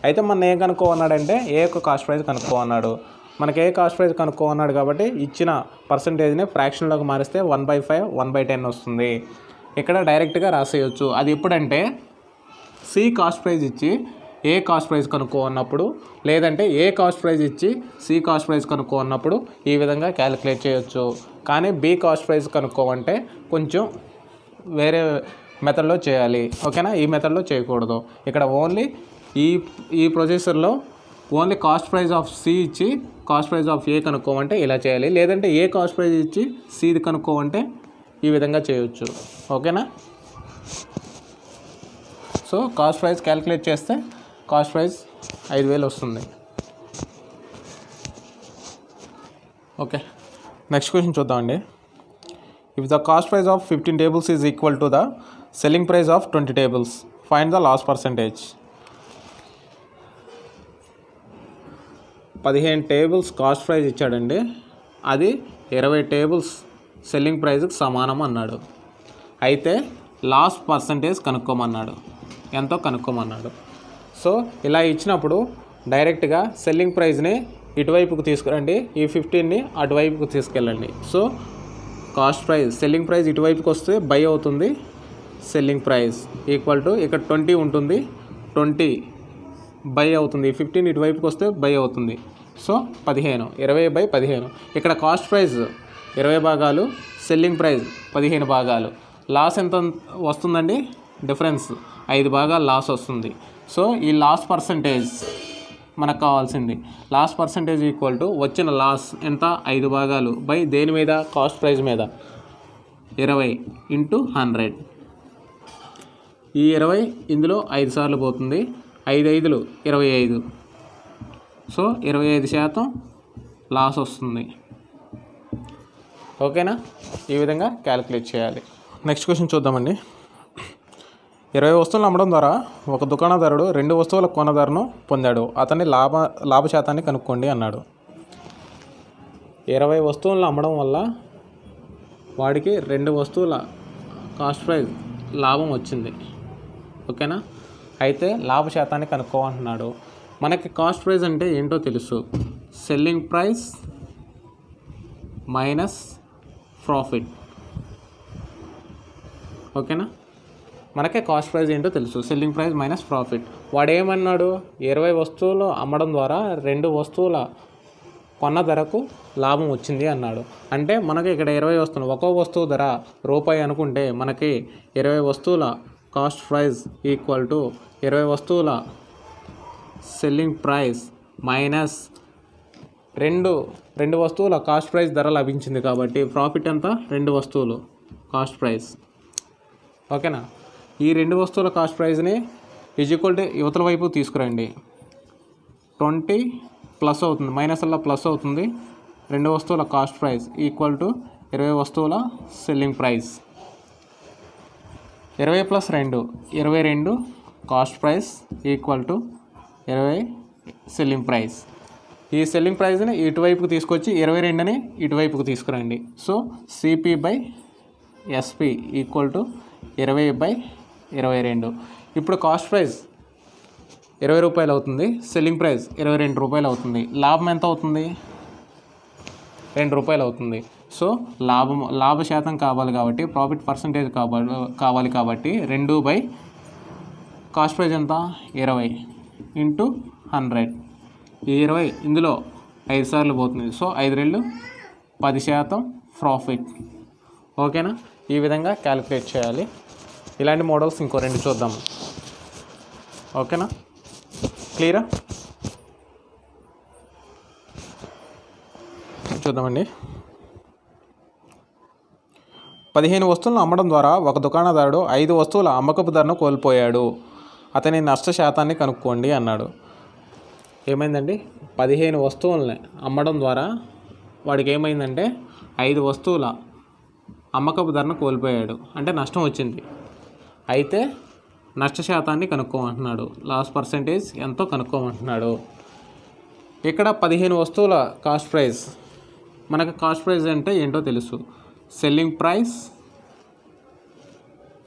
అయితే మన ఏం కనుక్కోమన్నాడంటే యొక్క కాస్ట్ ప్రైస్ కనుక్కోమన్నాడు. మనకి కాస్ట్ ప్రైస్ కనుక్కోమన్నాడు కాబట్టి ఇచ్చిన పర్సంటేజ్ని ఫ్రాక్షన్లోకి మారిస్తే 1/5 1/10 వస్తుంది. ఇక్కడ డైరెక్ట్గా రాసేయచ్చు. అది ఎప్పుడంటే సి కాస్ట్ ప్రైస్ ఇచ్చి కాస్ట్ ప్రైస్ కనుక్కోన్నప్పుడు, లేదంటే కాస్ట్ ప్రైస్ ఇచ్చి సి కాస్ట్ ప్రైస్ కనుక్కోన్నప్పుడు ఈ విధంగా క్యాలిక్యులేట్ చేయొచ్చు. కానీ బి కాస్ట్ ప్రైస్ కనుక్కోమంటే కొంచెం వేరే మెథడ్లో చేయాలి. ఓకేనా. ఈ మెథడ్లో చేయకూడదు. ఇక్కడ ఓన్లీ ఈ ప్రొసెసర్లో only cost price of C ఇచ్చి కాస్ట్ ప్రైస్ ఆఫ్ కనుక్కోమంటే ఇలా చేయాలి. లేదంటే కాస్ట్ ప్రైస్ ఇచ్చి సిది కనుక్కోమంటే ఈ విధంగా చేయొచ్చు. ఓకేనా. సో కాస్ట్ ప్రైస్ క్యాలిక్యులేట్ చేస్తే కాస్ట్ ప్రైస్ 5,000 వస్తుంది. ఓకే, నెక్స్ట్ క్వశ్చన్ చూద్దామండి. If the cost price of 15 tables is equal to the selling price of 20 tables, find the loss percentage. 15 tables cost price ఇచ్చాడండి, అది 20 tables సెల్లింగ్ ప్రైస్కి సమానం అన్నాడు. అయితే లాస్ పర్సంటేజ్ కనుక్కోమన్నాడు, ఎంతో కనుక్కోమన్నాడు. సో ఇలా ఇచ్చినప్పుడు డైరెక్ట్గా సెల్లింగ్ ప్రైస్ని ఇటువైపుకు తీసుకురండి, ఈ 15ని అటువైపుకు తీసుకెళ్ళండి. So cost price selling price ఇటువైపుకి వస్తే బై అవుతుంది, సెల్లింగ్ ప్రైస్ ఈక్వల్ టు ఇక్కడ 20 ఉంటుంది, 20 బై అవుతుంది, 15 ఇటువైపుకి వస్తే బై అవుతుంది. సో 15, 20/15. ఇక్కడ కాస్ట్ ప్రైస్ 20 భాగాలు, సెల్లింగ్ ప్రైస్ 15 భాగాలు. లాస్ ఎంత వస్తుందండి? డిఫరెన్స్ 5 భాగాలు లాస్ వస్తుంది. సో ఈ లాస్ పర్సంటేజ్ మనకు కావాల్సింది. లాస్ పర్సంటేజ్ ఈక్వల్ టు వచ్చిన లాస్ ఎంత? 5 భాగాలు బై దేని మీద? కాస్ట్ ప్రైస్ మీద. 20 × 100. ఈ 20 ఇందులో 5 సార్లు పోతుంది, 5 5లు 25. సో 25% లాస్ వస్తుంది. ఓకేనా? ఈ విధంగా క్యాలిక్యులేట్ చేయాలి. నెక్స్ట్ క్వశ్చన్ చూద్దామండి. 20 వస్తువులు అమ్మడం ద్వారా ఒక దుకాణదారుడు 2 వస్తువుల కొనదారును పొందాడు. అతన్ని లాభ శాతాన్ని కనుక్కోండి అన్నాడు. 20 వస్తువులను అమ్మడం వల్ల వాడికి 2 వస్తువుల కాస్ట్ ప్రైస్ లాభం వచ్చింది. ఓకేనా? అయితే లాభ శాతాన్ని కనుక్కోమంటున్నాడు. మనకి కాస్ట్ ప్రైస్ అంటే ఏంటో తెలుసు, సెల్లింగ్ ప్రైస్ మైనస్ ప్రాఫిట్. ఓకేనా? మనకే కాస్ట్ ప్రైస్ ఏంటో తెలుసు, సెల్లింగ్ ప్రైస్ మైనస్ ప్రాఫిట్. వాడు ఏమన్నాడు? 20 వస్తువులు అమ్మడం ద్వారా 2 వస్తువుల కొన్న ధరకు లాభం వచ్చింది అన్నాడు. అంటే మనకి ఇక్కడ 20 వస్తువులు, ఒక్కో వస్తువు ధర రూపాయి అనుకుంటే మనకి 20 వస్తువుల కాస్ట్ ప్రైస్ ఈక్వల్ టు 20 వస్తువుల సెల్లింగ్ ప్రైస్ మైనస్ 2 వస్తువుల కాస్ట్ ప్రైస్ ధర లభించింది కాబట్టి ప్రాఫిట్ ఎంత? 2 వస్తువులు కాస్ట్ ప్రైస్. ఓకేనా? ఈ 2 వస్తువుల కాస్ట్ ప్రైస్ని ఈక్వల్ టు యువతల వైపు తీసుకురండి. 20 ప్లస్ అవుతుంది, మైనస్ అలా ప్లస్ అవుతుంది. 2 వస్తువుల కాస్ట్ ప్రైస్ ఈక్వల్ టు 20 వస్తువుల selling price. 20 + 2 22 cost price equal to 20 selling price. ఈ సెల్లింగ్ ప్రైస్ని ఇటువైపుకు తీసుకొచ్చి 22ని ఇటువైపుకు తీసుకురండి. So CP/SP equal to 20/22. ఇప్పుడు కాస్ట్ ప్రైస్ 20 రూపాయలు అవుతుంది, సెల్లింగ్ ప్రైస్ 22 రూపాయలు అవుతుంది. లాభం ఎంత అవుతుంది? 2 రూపాయలు అవుతుంది. సో లాభ శాతం కావాలి కాబట్టి, ప్రాఫిట్ పర్సంటేజ్ కావాలి కాబట్టి 2 కాస్ట్ ప్రైస్ ఎంత? 20 × 100. ఈ 20 ఇందులో 5 సార్లు పోతుంది. So 5 రెళ్ళు 10% profit. ఓకేనా? ఈ విధంగా క్యాలిక్యులేట్ చేయాలి. ఇలాంటి మోడల్స్ ఇంకో 2 చూద్దాము. ఓకేనా? క్లియరా? చూద్దామండి. 15 వస్తువులను అమ్మడం ద్వారా ఒక దుకాణదారుడు 5 వస్తువుల అమ్మకపు ధరను కోల్పోయాడు. అతని నష్ట శాతాన్ని కనుక్కోండి అన్నాడు. ఏమైందండి? 15 వస్తువులని అమ్మడం ద్వారా వాడికి ఏమైందంటే 5 వస్తువుల అమ్మకపు ధరను కోల్పోయాడు, అంటే నష్టం వచ్చింది. అయితే నష్ట శాతాన్ని కనుక్కోమంటున్నాడు, లాస్ పర్సంటేజ్ ఎంతో కనుక్కోమంటున్నాడు. ఇక్కడ 15 వస్తువుల కాస్ట్ ప్రైస్, మనకు కాస్ట్ ప్రైస్ అంటే ఏంటో తెలుసు, selling price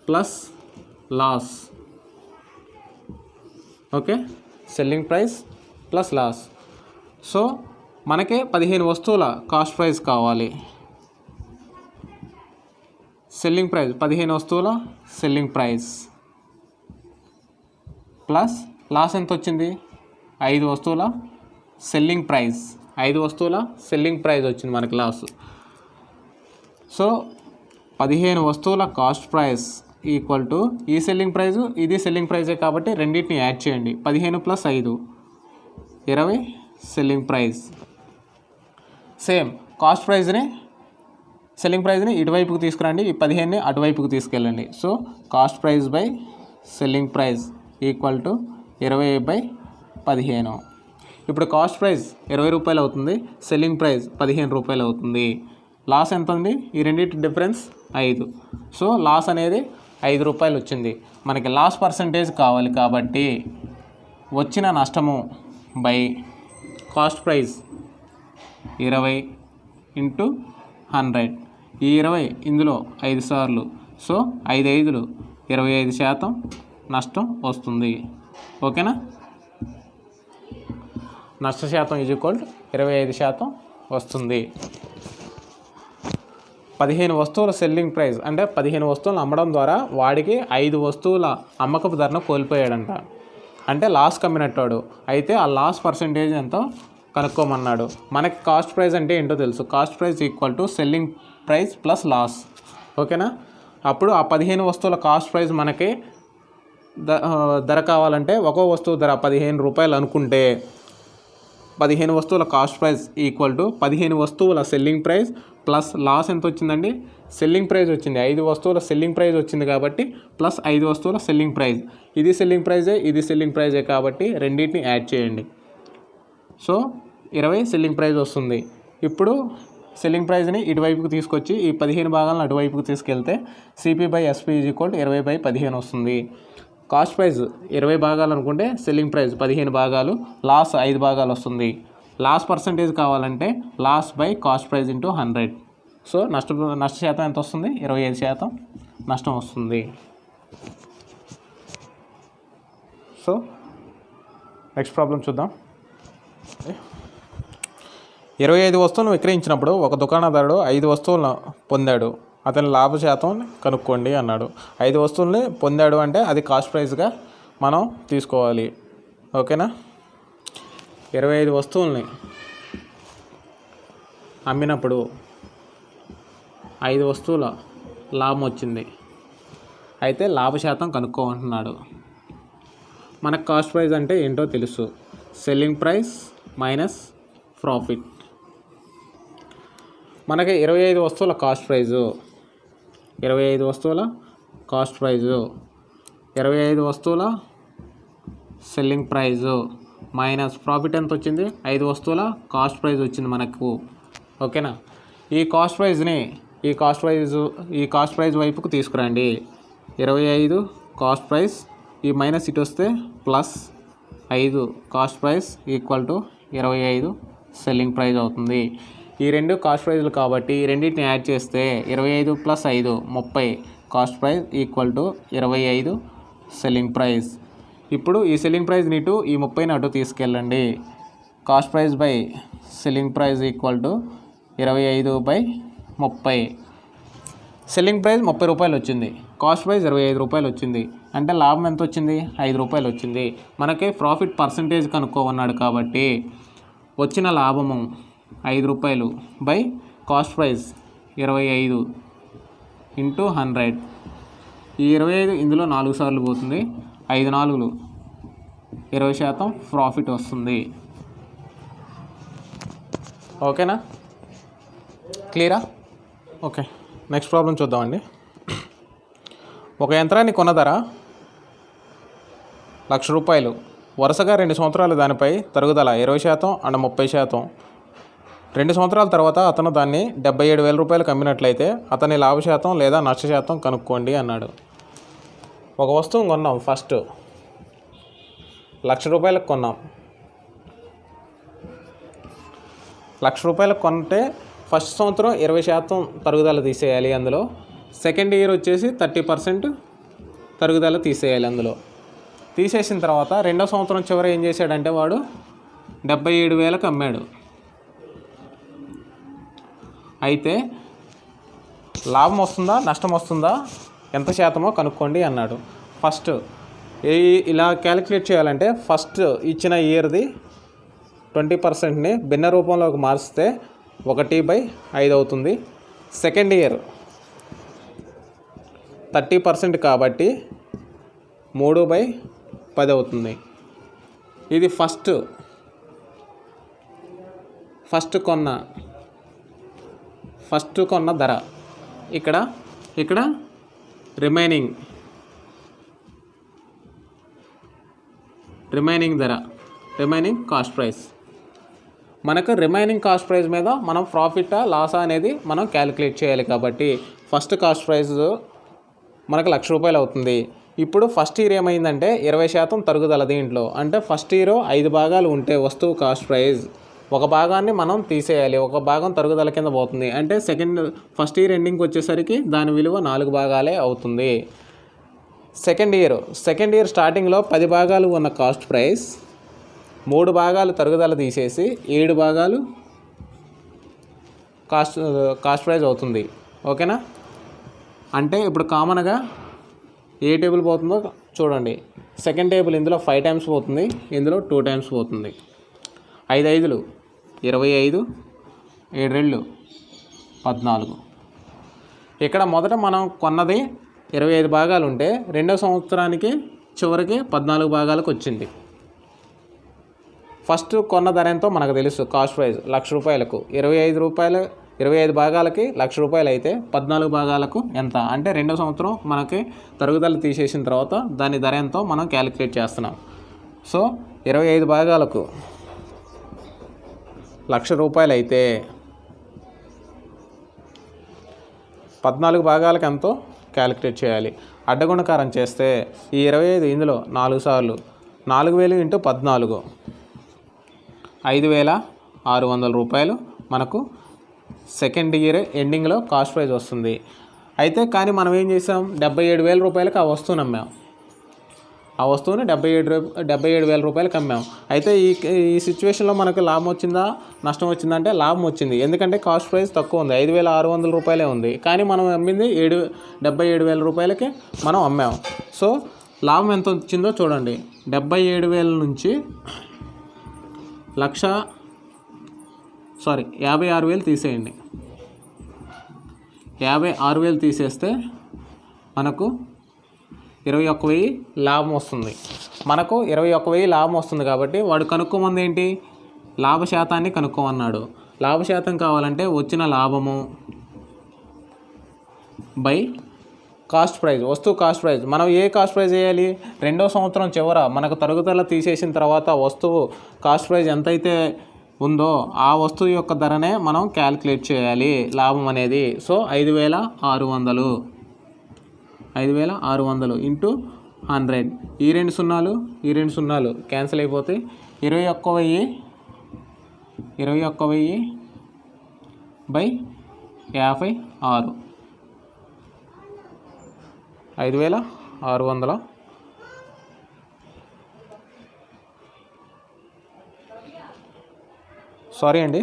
plus loss. Okay, selling price plus loss. So మనకే 15 వస్తువుల కాస్ట్ ప్రైస్ కావాలి. సెల్లింగ్ ప్రైస్ 15 వస్తువుల సెల్లింగ్ ప్రైస్ ప్లస్ లాస్ ఎంత వచ్చింది? 5 వస్తువుల సెల్లింగ్ ప్రైస్. 5 వస్తువుల సెల్లింగ్ ప్రైస్ వచ్చింది మనకి లాస్. సో 15 వస్తువుల కాస్ట్ ప్రైస్ ఈక్వల్ టు ఈ సెల్లింగ్ ప్రైజు, ఇది సెల్లింగ్ ప్రైజే కాబట్టి రెండింటిని యాడ్ చేయండి. 15 + 5 20 సెల్లింగ్ ప్రైస్. సేమ్ కాస్ట్ ప్రైజ్ని, సెల్లింగ్ ప్రైజ్ని ఇటువైపుకి తీసుకురండి, ఈ 15ని అటువైపుకి తీసుకెళ్ళండి. So cost price by selling price equal to 20/15. ఇప్పుడు కాస్ట్ ప్రైస్ 20 రూపాయలు అవుతుంది, సెల్లింగ్ ప్రైస్ 15 రూపాయలు అవుతుంది. లాస్ ఎంత ఉంది? ఈ రెండింటి డిఫరెన్స్ 5. సో లాస్ అనేది 5 రూపాయలు వచ్చింది. మనకి లాస్ పర్సంటేజ్ కావాలి కాబట్టి వచ్చిన నష్టము బై కాస్ట్ ప్రైస్ 20 × 100. ఈ 20 ఇందులో 5 సార్లు, సో 5 5లు 25% నష్టం వస్తుంది. ఓకేనా? నష్ట శాతం = 25% వస్తుంది. 15 వస్తువుల సెల్లింగ్ ప్రైస్ అంటే 15 వస్తువులను అమ్మడం ద్వారా వాడికి 5 వస్తువుల అమ్మకపు ధరను కోల్పోయాడంట. అంటే లాస్ కమ్మినట్టాడు. అయితే ఆ లాస్ పర్సంటేజ్ ఎంతో కనుక్కోమన్నాడు. మనకి కాస్ట్ ప్రైస్ అంటే ఏంటో తెలుసు. Cost price equal to selling price plus loss. ఓకేనా? అప్పుడు ఆ 15 వస్తువుల కాస్ట్ ప్రైస్ మనకి ధర కావాలంటే ఒక్కో వస్తువు ధర 15 రూపాయలు అనుకుంటే 15 వస్తువుల కాస్ట్ ప్రైస్ ఈక్వల్ టు 15 వస్తువుల సెల్లింగ్ ప్రైస్ ప్లస్ లాస్ ఎంత వచ్చిందండి? సెల్లింగ్ ప్రైస్ వచ్చింది. 5 వస్తువుల సెల్లింగ్ ప్రైస్ వచ్చింది కాబట్టి ప్లస్ 5 వస్తువుల సెల్లింగ్ ప్రైస్. ఇది సెల్లింగ్ ప్రైజే, ఇది సెల్లింగ్ ప్రైజే కాబట్టి రెండింటిని యాడ్ చేయండి. సో 20 సెల్లింగ్ ప్రైస్ వస్తుంది. ఇప్పుడు సెల్లింగ్ ప్రైస్ని ఇటువైపుకి తీసుకొచ్చి ఈ 15 భాగాలను అటువైపుకి తీసుకెళ్తే CP/SP = 20/15 వస్తుంది. కాస్ట్ ప్రైస్ 20 భాగాలు అనుకుంటే సెల్లింగ్ ప్రైస్ 15 భాగాలు, లాస్ 5 భాగాలు వస్తుంది. లాస్ పర్సంటేజ్ కావాలంటే loss by cost price × 100. So నష్ట శాతం ఎంత వస్తుంది? 25% నష్టం వస్తుంది. సో నెక్స్ట్ ప్రాబ్లం చూద్దాం. 25 వస్తువులను విక్రయించినప్పుడు ఒక దుకాణదారుడు 5 వస్తువులను పొందాడు. అతని లాభ శాతం కనుక్కోండి అన్నాడు. 5 వస్తువుల్ని పొందాడు అంటే అది కాస్ట్ ప్రైస్గా మనం తీసుకోవాలి. ఓకేనా? 25 వస్తువుల్ని అమ్మినప్పుడు 5 వస్తువుల లాభం వచ్చింది. అయితే లాభ శాతం కనుక్కోమంటున్నాడు. మనకు కాస్ట్ ప్రైస్ అంటే ఏంటో తెలుసు. Selling price minus profit. మనకి 25 వస్తువుల కాస్ట్ ప్రైజు, 25 వస్తువుల కాస్ట్ ప్రైజు, 25 వస్తువుల సెల్లింగ్ ప్రైజు మైనస్ ప్రాఫిట్ ఎంత వచ్చింది? 5 వస్తువుల కాస్ట్ ప్రైజ్ వచ్చింది మనకు. ఓకేనా? ఈ కాస్ట్ ప్రైజ్ వైపుకు తీసుకురండి. 25 కాస్ట్ ప్రైస్, ఈ మైనస్ ఇటు వస్తే plus 5 cost price equal to 25 selling praise అవుతుంది. ఈ రెండు కాస్ట్ ప్రైజ్లు కాబట్టి ఈ రెండింటిని యాడ్ చేస్తే 25 + 5 30 cost price equal to 25 selling price. ఇప్పుడు ఈ సెల్లింగ్ ప్రైస్ని ఇటు, ఈ 30ని అటు తీసుకెళ్ళండి. Cost price by selling price equal to 25/30. Selling price 30 రూపాయలు వచ్చింది, కాస్ట్ ప్రైస్ 25 రూపాయలు వచ్చింది. అంటే లాభం ఎంత వచ్చింది? 5 రూపాయలు వచ్చింది. మనకి ప్రాఫిట్ పర్సంటేజ్ కనుక్కోమన్నాడు కాబట్టి వచ్చిన లాభము 5 రూపాయలు బై కాస్ట్ ప్రైస్ 25 × 100. ఈ 25 ఇందులో 4 సార్లు పోతుంది. 5 4లు 20% ప్రాఫిట్ వస్తుంది. ఓకేనా? క్లియరా? ఓకే, నెక్స్ట్ ప్రాబ్లం చూద్దామండి. ఒక యంత్రాన్ని కొన్న ధర 1,00,000 రూపాయలు. వరుసగా 2 సంవత్సరాలు దానిపై తరుగుదల 20% అండ్ 30%. 2 సంవత్సరాల తర్వాత అతను దాన్ని 77,000 రూపాయలకు అమ్మినట్లయితే అతని లాభ శాతం లేదా నష్ట శాతం కనుక్కోండి అన్నాడు. ఒక వస్తువును కొన్నాం. ఫస్ట్ 1,00,000 రూపాయలకు కొన్నాం. 1,00,000 రూపాయలకు కొంటే ఫస్ట్ సంవత్సరం 20% తరుగుదల తీసేయాలి అందులో. సెకండ్ ఇయర్ వచ్చేసి 30% తరుగుదల తీసేయాలి అందులో. తీసేసిన తర్వాత రెండో సంవత్సరం చివర ఏం చేశాడంటే వాడు 77,000కు అమ్మాడు. అయితే లాభం వస్తుందా నష్టం వస్తుందా ఎంత శాతమో కనుక్కోండి అన్నాడు. ఫస్ట్ ఇలా క్యాలిక్యులేట్ చేయాలంటే ఫస్ట్ ఇచ్చిన ఇయర్ది 20%ని భిన్న రూపంలోకి మార్చితే 1/5 అవుతుంది. సెకండ్ ఇయర్ 30% కాబట్టి 3/10 అవుతుంది. ఇది ఫస్ట్ కొన్న ధర. ఇక్కడ రిమైనింగ్ రిమైనింగ్ కాస్ట్ ప్రైస్. మనకు రిమైనింగ్ కాస్ట్ ప్రైస్ మీద మనం ప్రాఫిటా లాసా అనేది మనం క్యాలిక్యులేట్ చేయాలి. కాబట్టి ఫస్ట్ కాస్ట్ ప్రైస్ మనకు ₹1,00,000 అవుతుంది. ఇప్పుడు ఫస్ట్ ఇయర్ ఏమైందంటే 20% తరుగుదల దీంట్లో. అంటే ఫస్ట్ ఇయర్ 5 భాగాలు ఉంటే వస్తువు కాస్ట్ ప్రైస్ ఒక భాగాన్ని మనం తీసేయాలి, ఒక భాగం తరుగుదల కింద పోతుంది. అంటే ఫస్ట్ ఇయర్ ఎండింగ్కి వచ్చేసరికి దాని విలువ 4 భాగాలే అవుతుంది. సెకండ్ ఇయర్ స్టార్టింగ్లో 10 భాగాలు ఉన్న కాస్ట్ ప్రైస్ 3 భాగాలు తరుగుదల తీసేసి 7 భాగాలు కాస్ట్ ప్రైస్ అవుతుంది. ఓకేనా? అంటే ఇప్పుడు కామన్గా ఏ టేబుల్ పోతుందో చూడండి. సెకండ్ టేబుల్ ఇందులో 5 టైమ్స్ పోతుంది, ఇందులో 2 టైమ్స్ పోతుంది. 5 5లు 25, 7 2 14. ఇక్కడ మొదట మనం కొన్నది 25 భాగాలు ఉంటే రెండో సంవత్సరానికి చివరికి 14 భాగాలకు వచ్చింది. ఫస్ట్ కొన్న ధర ఎంతో మనకు తెలుసు. కాస్ట్ ప్రైస్ ₹1,00,000కు 25 భాగాలకి ₹1,00,000 అయితే 14 భాగాలకు ఎంత అంటే రెండో సంవత్సరం మనకి తరుగుదల తీసేసిన తర్వాత దాని ధర ఎంతో మనం క్యాలిక్యులేట్ చేస్తున్నాం. సో 25 భాగాలకు ₹1,00,000 అయితే 14 భాగాలకు ఎంతో క్యాలిక్యులేట్ చేయాలి. అడ్డగుణకారం చేస్తే ఈ 25 ఇందులో 4 సార్లు 4,000 × 14 ₹5,600 మనకు సెకండ్ ఇయర్ ఎండింగ్లో కాస్ట్ ప్రైస్ వస్తుంది. అయితే కానీ మనం ఏం చేసాం, ₹77,000 ఆ వస్తువుని అమ్మాం. ఆ వస్తువుని ₹77,000 అమ్మాం. అయితే ఈ సిచ్యువేషన్లో మనకు లాభం వచ్చిందా నష్టం వచ్చిందా అంటే లాభం వచ్చింది. ఎందుకంటే కాస్ట్ ప్రైస్ తక్కువ ఉంది, ₹5,600 ఉంది. కానీ మనం అమ్మింది ₹77,000కి మనం అమ్మాం. సో లాభం ఎంత వచ్చిందో చూడండి. 77,000 నుంచి 56,000 తీసేయండి. 56,000 తీసేస్తే మనకు 21,000 లాభం వస్తుంది. మనకు 21,000 లాభం వస్తుంది కాబట్టి వాడు కనుక్కోమంది ఏంటి, లాభశాతాన్ని కనుక్కోమన్నాడు. లాభశాతం కావాలంటే వచ్చిన లాభము బై కాస్ట్ ప్రైస్, వస్తువు కాస్ట్ ప్రైస్. మనం ఏ కాస్ట్ ప్రైస్ వేయాలి, రెండో సంవత్సరం చివర మనకు తరుగుదల తీసేసిన తర్వాత వస్తువు కాస్ట్ ప్రైస్ ఎంతైతే ఉందో ఆ వస్తువు యొక్క ధరనే మనం క్యాలిక్యులేట్ చేయాలి లాభం అనేది. So 5,600 into 100. ఈ 2 సున్నాలు క్యాన్సిల్ అయిపోతాయి. 21,000 బై 56. 5,600 సారీ అండి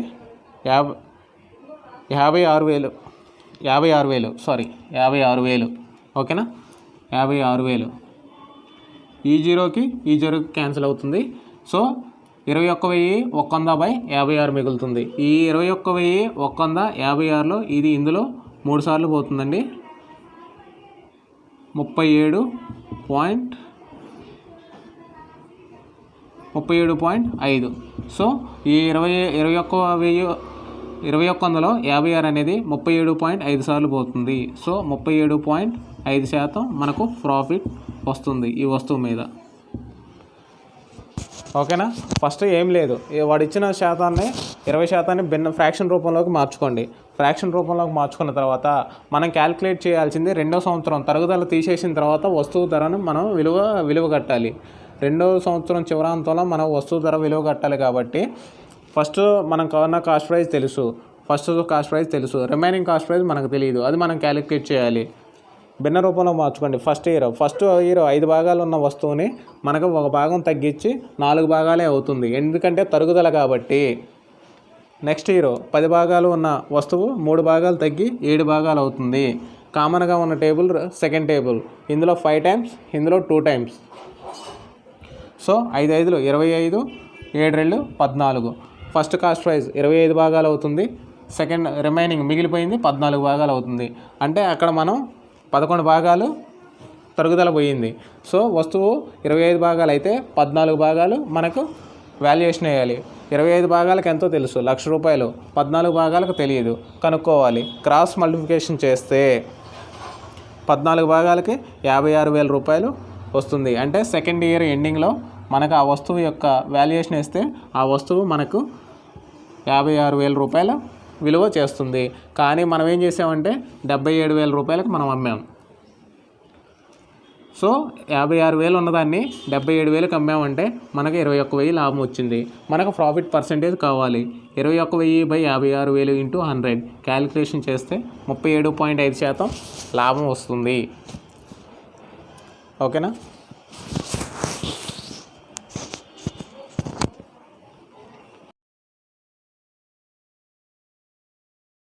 56,000 ఓకేనా. 56,000 ఈ జీరోకి క్యాన్సిల్ అవుతుంది. సో 21,100/56 మిగులుతుంది. ఈ 21,100/56లో ఇది ఇందులో 3 సార్లు పోతుందండి. 37.5. సో ఈ 21,100లో 56 అనేది 37.5 సార్లు పోతుంది. సో 37.5% మనకు ప్రాఫిట్ వస్తుంది ఈ వస్తువు మీద. ఓకేనా. ఫస్ట్ ఏం లేదు, వాడు ఇచ్చిన శాతాన్ని 20% భిన్న ఫ్రాక్షన్ రూపంలోకి మార్చుకోండి. ఫ్రాక్షన్ రూపంలోకి మార్చుకున్న తర్వాత మనం క్యాలిక్యులేట్ చేయాల్సింది రెండో సంవత్సరం తరుగుదల తీసేసిన తర్వాత వస్తువు ధరను మనం విలువ కట్టాలి. రెండో సంవత్సరం చివరాంతంలో మనం వస్తువు ధర విలువ కట్టాలి. కాబట్టి ఫస్ట్ మనం కొన్న కాస్ట్ ప్రైస్ తెలుసు, రిమైనింగ్ కాస్ట్ ప్రైస్ మనకు తెలియదు, అది మనం క్యాలిక్యులేట్ చేయాలి. భిన్న రూపంలో మార్చుకోండి. ఫస్ట్ ఇయర్ 5 భాగాలు ఉన్న వస్తువుని మనకు ఒక భాగం తగ్గించి 4 భాగాలే అవుతుంది, ఎందుకంటే తరుగుదల కాబట్టి. నెక్స్ట్ ఇయర్ 10 భాగాలు ఉన్న వస్తువు 3 భాగాలు తగ్గి 7 భాగాలు అవుతుంది. కామన్గా ఉన్న టేబుల్ సెకండ్ టేబుల్, ఇందులో 5 టైమ్స్, ఇందులో 2 times. So 5 5లు 25, 7 2 14. First cost price 25 భాగాలు అవుతుంది. సెకండ్ రిమైనింగ్ మిగిలిపోయింది 14 భాగాలు అవుతుంది. అంటే అక్కడ మనం 11 భాగాలు తరుగుదల పోయింది. సో వస్తువు 25 భాగాలు అయితే 14 భాగాలు మనకు వాల్యుయేషన్ వేయాలి. 25 భాగాలకు ఎంతో తెలుసు, ₹1,00,000. 14 భాగాలకు తెలియదు, కనుక్కోవాలి. క్రాస్ మల్టిప్లికేషన్ చేస్తే 14 భాగాలకి ₹56,000 వస్తుంది. అంటే సెకండ్ ఇయర్ ఎండింగ్లో మనకు ఆ వస్తువు యొక్క వాల్యుయేషన్ ఇస్తే ఆ వస్తువు మనకు 56,000 రూపాయల విలువ చేస్తుంది. కానీ మనం ఏం చేసామంటే 77,000 రూపాయలకు మనం అమ్మాం. సో 56,000 ఉన్నదాన్ని 77,000కి అమ్మామంటే మనకు 21,000 లాభం వచ్చింది. మనకు ప్రాఫిట్ పర్సెంటేజ్ కావాలి. 21,000/56,000 ఇంటూ 100 క్యాలిక్యులేషన్ చేస్తే 37.5% లాభం వస్తుంది. ఓకేనా?